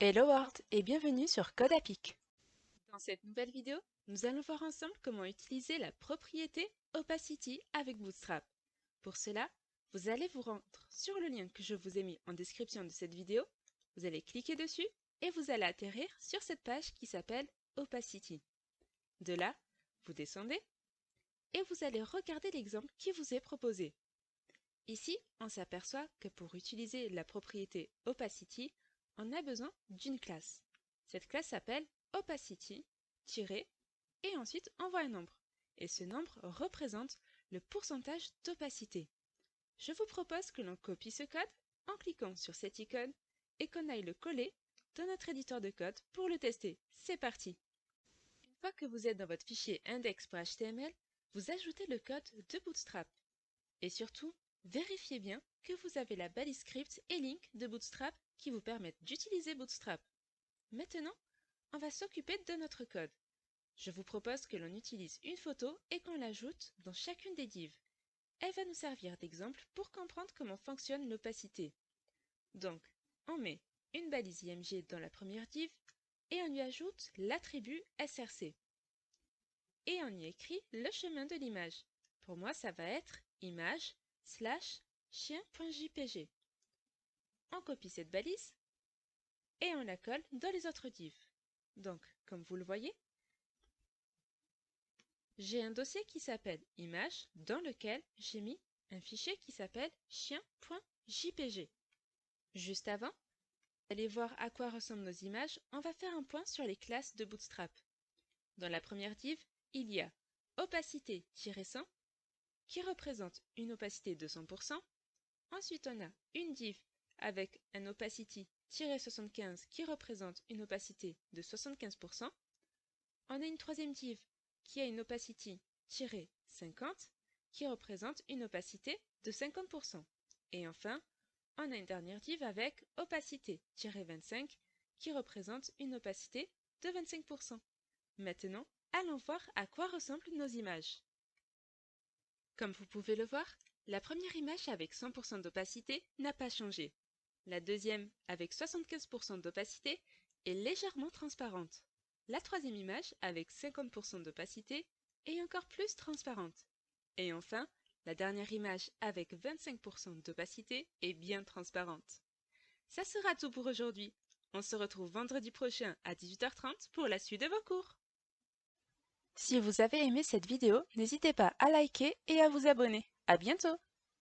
Hello World et bienvenue sur CodeApic. Dans cette nouvelle vidéo, nous allons voir ensemble comment utiliser la propriété Opacity avec Bootstrap. Pour cela, vous allez vous rendre sur le lien que je vous ai mis en description de cette vidéo, vous allez cliquer dessus et vous allez atterrir sur cette page qui s'appelle Opacity. De là, vous descendez et vous allez regarder l'exemple qui vous est proposé. Ici, on s'aperçoit que pour utiliser la propriété Opacity, on a besoin d'une classe. Cette classe s'appelle opacity, et ensuite on voit un nombre. Et ce nombre représente le pourcentage d'opacité. Je vous propose que l'on copie ce code en cliquant sur cette icône et qu'on aille le coller dans notre éditeur de code pour le tester. C'est parti! Une fois que vous êtes dans votre fichier index.html, vous ajoutez le code de Bootstrap. Et surtout, vérifiez bien que vous avez la balise script et link de Bootstrap qui vous permettent d'utiliser Bootstrap. Maintenant, on va s'occuper de notre code. Je vous propose que l'on utilise une photo et qu'on l'ajoute dans chacune des divs. Elle va nous servir d'exemple pour comprendre comment fonctionne l'opacité. Donc, on met une balise IMG dans la première div et on y ajoute l'attribut src. Et on y écrit le chemin de l'image. Pour moi, ça va être image/chien.jpg. On copie cette balise et on la colle dans les autres divs. Donc, comme vous le voyez, j'ai un dossier qui s'appelle image dans lequel j'ai mis un fichier qui s'appelle chien.jpg. Juste avant, allez voir à quoi ressemblent nos images, on va faire un point sur les classes de Bootstrap. Dans la première div, il y a opacité-100 qui représente une opacité de 100%. Ensuite, on a une div avec un opacity-75 qui représente une opacité de 75%. On a une troisième div qui a une opacity-50 qui représente une opacité de 50%. Et enfin, on a une dernière div avec opacité-25 qui représente une opacité de 25%. Maintenant, allons voir à quoi ressemblent nos images. Comme vous pouvez le voir, la première image avec 100% d'opacité n'a pas changé. La deuxième, avec 75% d'opacité, est légèrement transparente. La troisième image, avec 50% d'opacité, est encore plus transparente. Et enfin, la dernière image avec 25% d'opacité est bien transparente. Ça sera tout pour aujourd'hui. On se retrouve vendredi prochain à 18h30 pour la suite de vos cours. Si vous avez aimé cette vidéo, n'hésitez pas à liker et à vous abonner. À bientôt!